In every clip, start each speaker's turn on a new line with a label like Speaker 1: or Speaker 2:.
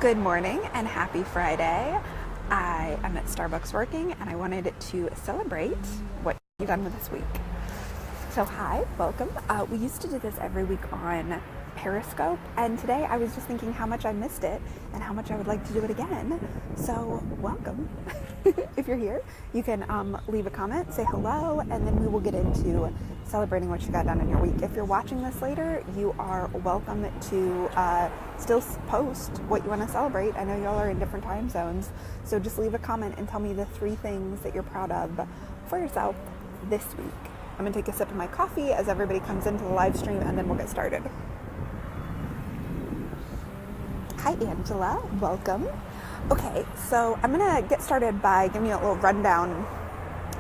Speaker 1: Good morning and happy Friday. I am at Starbucks working and I wanted to celebrate what you've done with this week. So hi, welcome. We used to do this every week on Periscope, and today I was just thinking how much I missed it and how much I would like to do it again. So welcome. If you're here, you can leave a comment, say hello, and then we will get into celebrating what you got done in your week. If you're watching this later, you are welcome to still post what you want to celebrate. I know y'all are in different time zones, so just leave a comment and tell me the 3 things that you're proud of for yourself this week. I'm going to take a sip of my coffee as everybody comes into the live stream, and then we'll get started. Hi, Angela. Welcome. Okay, so I'm going to get started by giving you a little rundown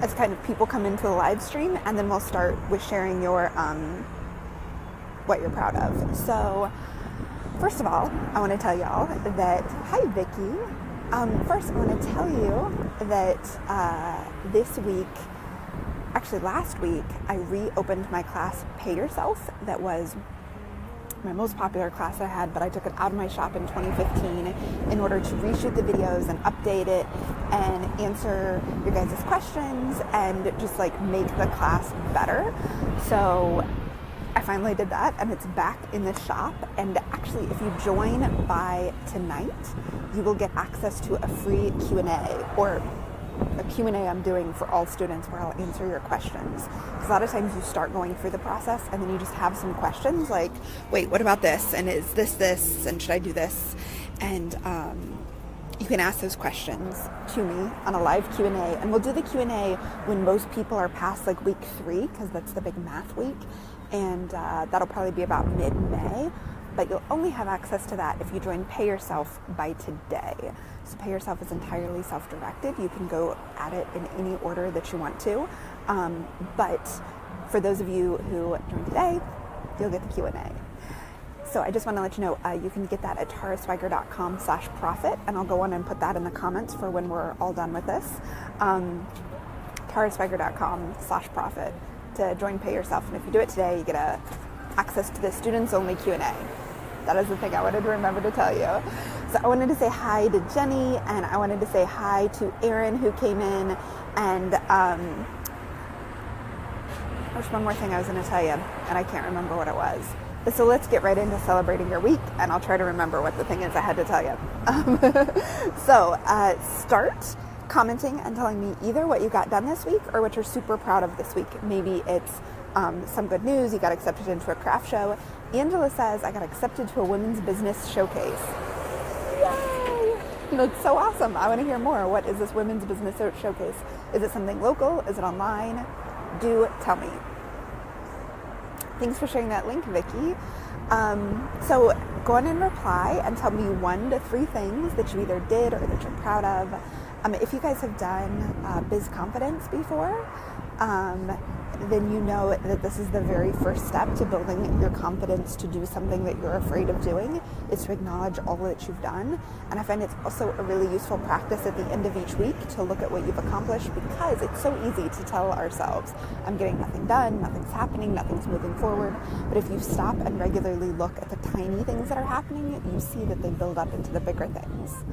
Speaker 1: as kind of people come into the live stream, and then we'll start with sharing your what you're proud of. So, first of all, I want to tell y'all that, hi, Vicky. First, I want to tell you that this week, actually last week, I reopened my class, Pay Yourself. That was my most popular class I had, but I took it out of my shop in 2015 in order to reshoot the videos and update it and answer your guys' questions and just like make the class better. So I finally did that, and it's back in the shop. And actually, if you join by tonight, you will get access to a free Q&A, or a Q&A I'm doing for all students where I'll answer your questions. Because a lot of times you start going through the process and then you just have some questions like, wait, what about this? And is this? And should I do this? And you can ask those questions to me on a live Q&A. And we'll do the Q&A when most people are past like week 3, because that's the big math week. And that'll probably be about mid-May. But you'll only have access to that if you join Pay Yourself by today. So Pay Yourself is entirely self-directed. You can go at it in any order that you want to. But for those of you who join today, you'll get the Q&A. So I just want to let you know, you can get that at tarasweiger.com/profit, and I'll go on and put that in the comments for when we're all done with this. tarasweiger.com/profit to join Pay Yourself. And if you do it today, you get access to the students-only Q&A. That is the thing I wanted to remember to tell you. So I wanted to say hi to Jenny, and I wanted to say hi to Aaron, who came in, and there's one more thing I was going to tell you, and I can't remember what it was. So let's get right into celebrating your week, and I'll try to remember what the thing is I had to tell you. Start commenting and telling me either what you got done this week or what you're super proud of this week. Maybe it's some good news, you got accepted into a craft show. Angela says, I got accepted to a women's business showcase. Yay! That's so awesome. I want to hear more. What is this women's business showcase? Is it something local? Is it online? Do tell me. Thanks for sharing that link, Vicky. So go on and reply and tell me 1 to 3 things that you either did or that you're proud of. If you guys have done Biz Confidence before, then you know that this is the very first step to building your confidence to do something that you're afraid of doing, is to acknowledge all that you've done. And I find it's also a really useful practice at the end of each week to look at what you've accomplished, because it's so easy to tell ourselves, I'm getting nothing done, nothing's happening, nothing's moving forward. But if you stop and regularly look at the tiny things that are happening, you see that they build up into the bigger things.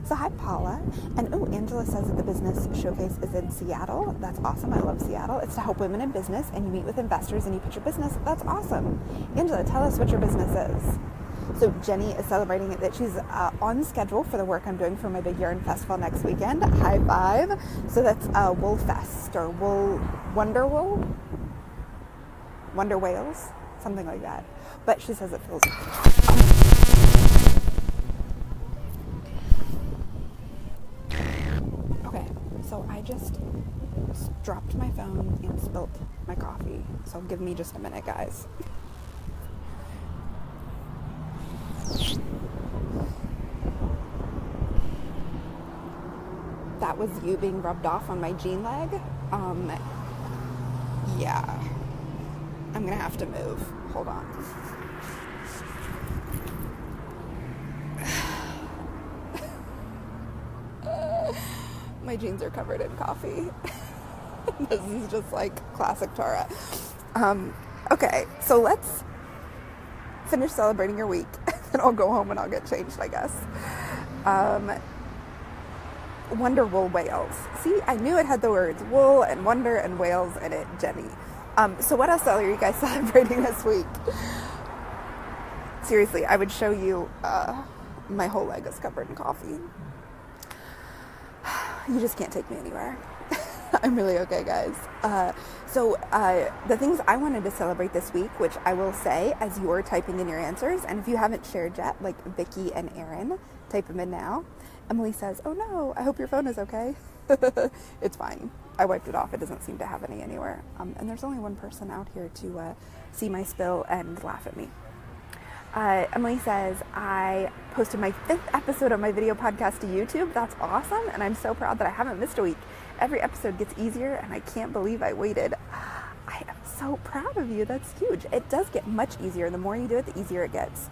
Speaker 1: So hi, Paula. And Angela says that the business showcase is in Seattle. That's awesome. I love Seattle. It's to help women in business, and you meet with investors and you pitch your business. That's awesome. Angela, tell us what your business is. So Jenny is celebrating that she's on schedule for the work I'm doing for my big Yarn Festival next weekend. High five. So that's Wool Fest, or Wonder Whales, something like that. But she says it feels So I just dropped my phone and spilt my coffee. So give me just a minute, guys. That was you being rubbed off on my jean leg. Yeah. I'm gonna have to move. Hold on. My jeans are covered in coffee. This is just like classic Tara. Okay, so let's finish celebrating your week, and I'll go home and I'll get changed, I guess. Wonder wool whales. See, I knew it had the words wool and wonder and whales in it, Jenny. So what else are you guys celebrating this week? Seriously, I would show you, my whole leg is covered in coffee. You just can't take me anywhere. I'm really okay, guys. So the things I wanted to celebrate this week, which I will say as you're typing in your answers, and if you haven't shared yet, like Vicky and Aaron, type them in now. Emily says, "Oh no, I hope your phone is okay." It's fine. I wiped it off. It doesn't seem to have any anywhere. And there's only one person out here to see my spill and laugh at me. Emily says, "I posted my 5th episode of my video podcast to YouTube. That's awesome. And I'm so proud that I haven't missed a week. Every episode gets easier and I can't believe I waited." I am so proud of you. That's huge. It does get much easier. The more you do it, the easier it gets.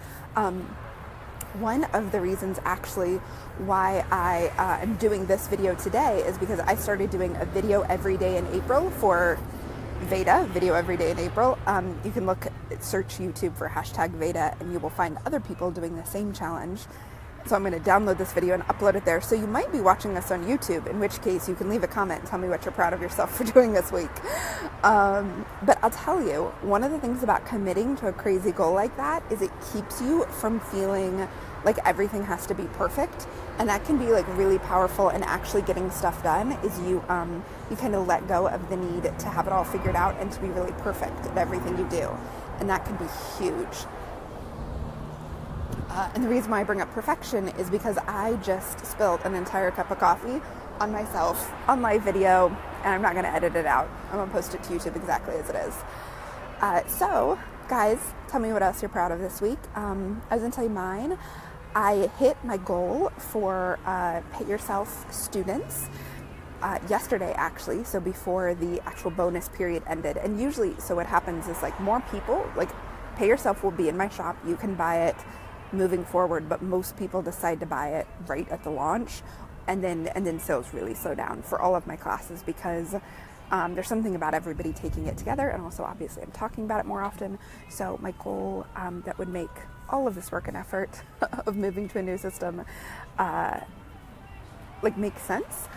Speaker 1: One of the reasons actually why I am doing this video today is because I started doing a video every day in April for Veda, video every day in April. You can search YouTube for #Veda and you will find other people doing the same challenge. So I'm going to download this video and upload it there. So you might be watching this on YouTube, in which case you can leave a comment and tell me what you're proud of yourself for doing this week. But I'll tell you, one of the things about committing to a crazy goal like that is it keeps you from feeling like everything has to be perfect. And that can be like really powerful in actually getting stuff done, is you kind of let go of the need to have it all figured out and to be really perfect at everything you do. And that can be huge. And the reason why I bring up perfection is because I just spilled an entire cup of coffee on myself on live video, and I'm not going to edit it out. I'm going to post it to YouTube exactly as it is. So, guys, tell me what else you're proud of this week. I was going to tell you mine. I hit my goal for Pay Yourself students yesterday, actually, so before the actual bonus period ended. And usually, so what happens is like more people, like Pay Yourself will be in my shop. You can buy it moving forward, but most people decide to buy it right at the launch, and then sales really slow down for all of my classes because there's something about everybody taking it together, and also obviously I'm talking about it more often. So my goal that would make all of this work and effort of moving to a new system like make sense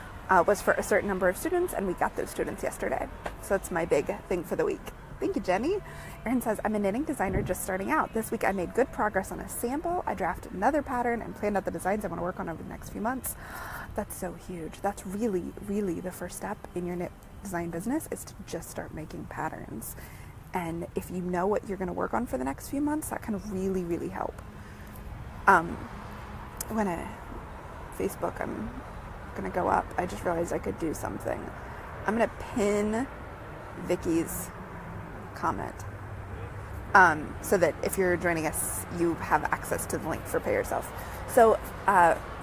Speaker 1: was for a certain number of students, and we got those students yesterday. So that's my big thing for the week. Thank you, Jenny. Erin says, "I'm a knitting designer just starting out. This week I made good progress on a sample. I drafted another pattern and planned out the designs I want to work on over the next few months." That's so huge. That's really, really the first step in your knit design business, is to just start making patterns. And if you know what you're going to work on for the next few months, that can really, really help. When Facebook, I'm going to go up. I just realized I could do something. I'm going to pin Vicky's comment so that if you're joining us, you have access to the link for Pay Yourself. So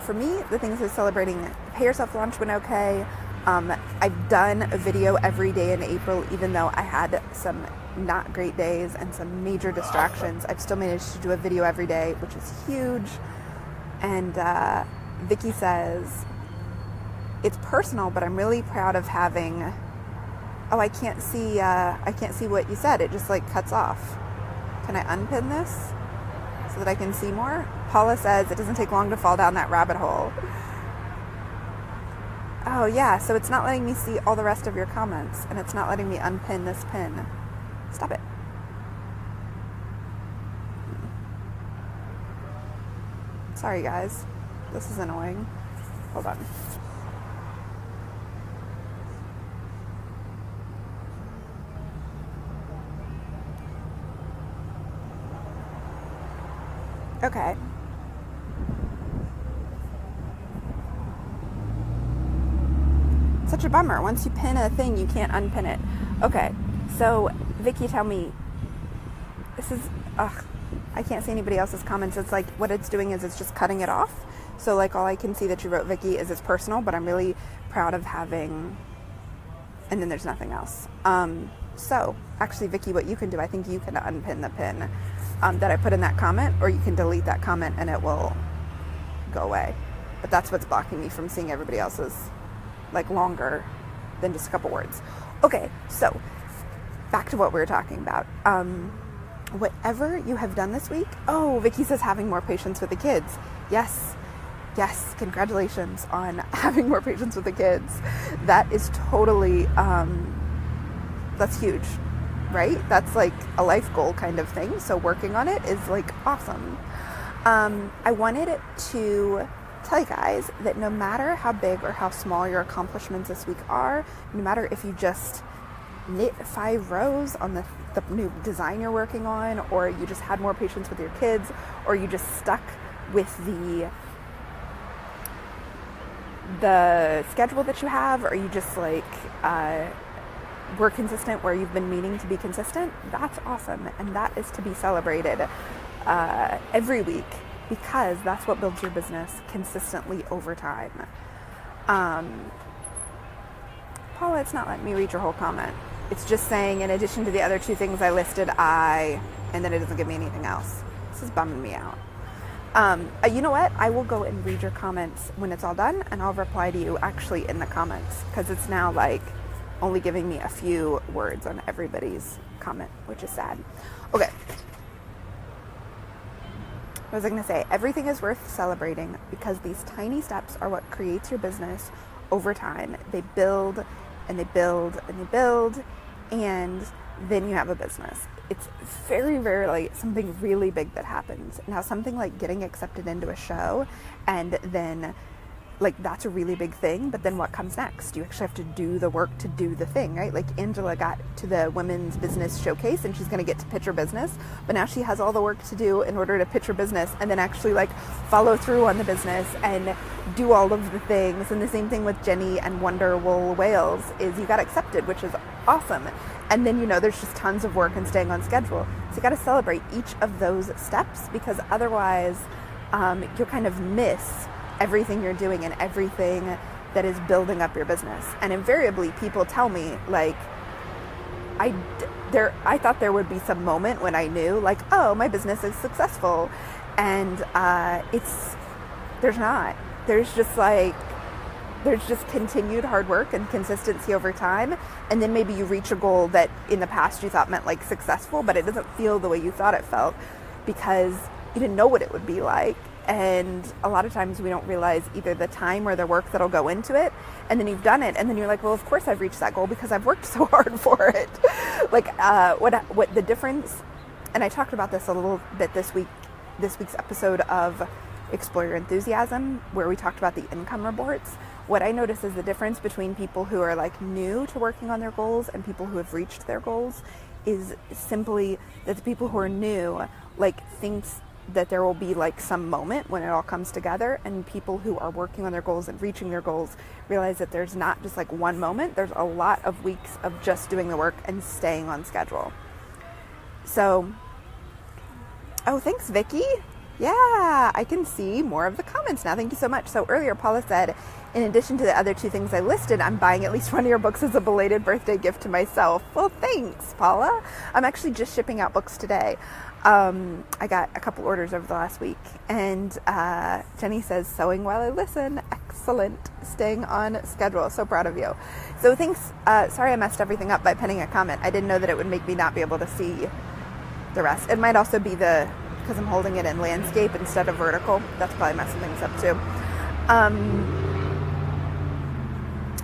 Speaker 1: for me, the things of celebrating Pay Yourself launch went okay. I've done a video every day in April, even though I had some not great days and some major distractions. I've still managed to do a video every day, which is huge. And Vicky says, "It's personal, but I'm really proud of having..." Oh, I can't see what you said. It just like cuts off. Can I unpin this so that I can see more? Paula says, "It doesn't take long to fall down that rabbit hole." Oh yeah, so it's not letting me see all the rest of your comments, and it's not letting me unpin this pin. Stop it. Sorry guys, this is annoying. Hold on. Okay. Such a bummer. Once you pin a thing, you can't unpin it. Okay, so Vicky, tell me, this is, I can't see anybody else's comments. It's like, what it's doing is it's just cutting it off. So like all I can see that you wrote, Vicky, is it's personal, but I'm really proud of having, and then there's nothing else. So actually, Vicky, what you can do, I think you can unpin the pin that I put in that comment, or you can delete that comment and it will go away. But that's what's blocking me from seeing everybody else's, like, longer than just a couple words. Okay, so back to what we were talking about. Whatever you have done this week. Oh, Vicky says having more patience with the kids. Yes, yes, congratulations on having more patience with the kids. That is totally, that's huge, right? That's like a life goal kind of thing. So working on it is like awesome. I wanted to tell you guys that no matter how big or how small your accomplishments this week are, no matter if you just knit 5 rows on the new design you're working on, or you just had more patience with your kids, or you just stuck with the schedule that you have, or you just like were consistent where you've been meaning to be consistent, that's awesome. And that is to be celebrated every week, because that's what builds your business consistently over time. Paula, it's not letting me read your whole comment. It's just saying, in addition to the other 2 things I listed, and then it doesn't give me anything else. This is bumming me out. You know what? I will go and read your comments when it's all done, and I'll reply to you actually in the comments, because it's now like only giving me a few words on everybody's comment, which is sad. Okay. What was I going to say? Everything is worth celebrating, because these tiny steps are what creates your business over time. They build and they build and they build, and then you have a business. It's very rarely something really big that happens. Now, something like getting accepted into a show, and then like that's a really big thing, but then what comes next? You actually have to do the work to do the thing, right? Like Angela got to the women's business showcase and she's going to get to pitch her business, but now she has all the work to do in order to pitch her business and then actually like follow through on the business and do all of the things. And the same thing with Jenny and Wonder Wool Wales is you got accepted, which is awesome. And then, you know, there's just tons of work and staying on schedule. So you got to celebrate each of those steps, because otherwise you'll kind of miss everything you're doing and everything that is building up your business. And invariably people tell me like, I thought there would be some moment when I knew like, oh, my business is successful. And there's not. There's just continued hard work and consistency over time. And then maybe you reach a goal that in the past you thought meant like successful, but it doesn't feel the way you thought it felt because you didn't know what it would be like. And a lot of times we don't realize either the time or the work that'll go into it. And then you've done it. And then you're like, well, of course I've reached that goal because I've worked so hard for it. Like what the difference, and I talked about this a little bit this week's episode of Explore Your Enthusiasm, where we talked about the income reports. What I notice is the difference between people who are like new to working on their goals and people who have reached their goals is simply that the people who are new like thinks that there will be like some moment when it all comes together, and people who are working on their goals and reaching their goals realize that there's not just like one moment, there's a lot of weeks of just doing the work and staying on schedule. So, oh, thanks, Vicky. Yeah, I can see more of the comments now. Thank you so much. So earlier, Paula said, in addition to the other 2 things I listed, I'm buying at least one of your books as a belated birthday gift to myself. Well, thanks, Paula. I'm actually just shipping out books today. I got a couple orders over the last week, and Jenny says, sewing while I listen. Excellent. Staying on schedule. So proud of you. So thanks. Sorry I messed everything up by penning a comment. I didn't know that it would make me not be able to see the rest. It might also be because I'm holding it in landscape instead of vertical. That's probably messing things up too.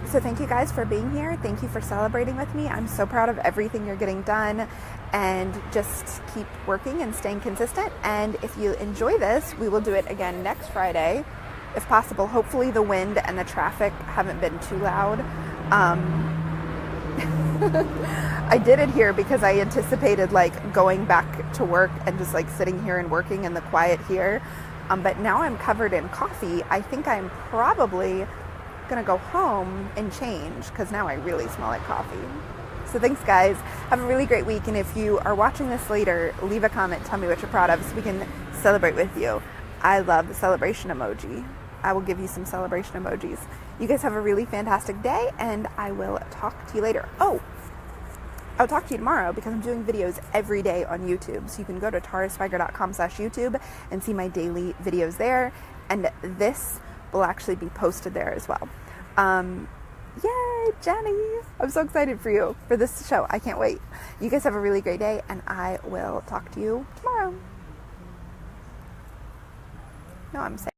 Speaker 1: So thank you guys for being here. Thank you for celebrating with me. I'm so proud of everything you're getting done, and just keep working and staying consistent. And if you enjoy this, we will do it again next Friday, if possible. Hopefully the wind and the traffic haven't been too loud. I did it here because I anticipated like going back to work and just like sitting here and working in the quiet here. But now I'm covered in coffee. I think I'm probably gonna go home and change because now I really smell like coffee. So thanks guys, have a really great week, and if you are watching this later, leave a comment, tell me what you're proud of so we can celebrate with you. I love the celebration emoji. I will give you some celebration emojis. You guys have a really fantastic day, and I will talk to you later. Oh, I'll talk to you tomorrow because I'm doing videos every day on YouTube. So you can go to tarasweiger.com/YouTube and see my daily videos there. And this will actually be posted there as well. Yay, Jenny. I'm so excited for you, for this show. I can't wait. You guys have a really great day, and I will talk to you tomorrow. No, I'm saying.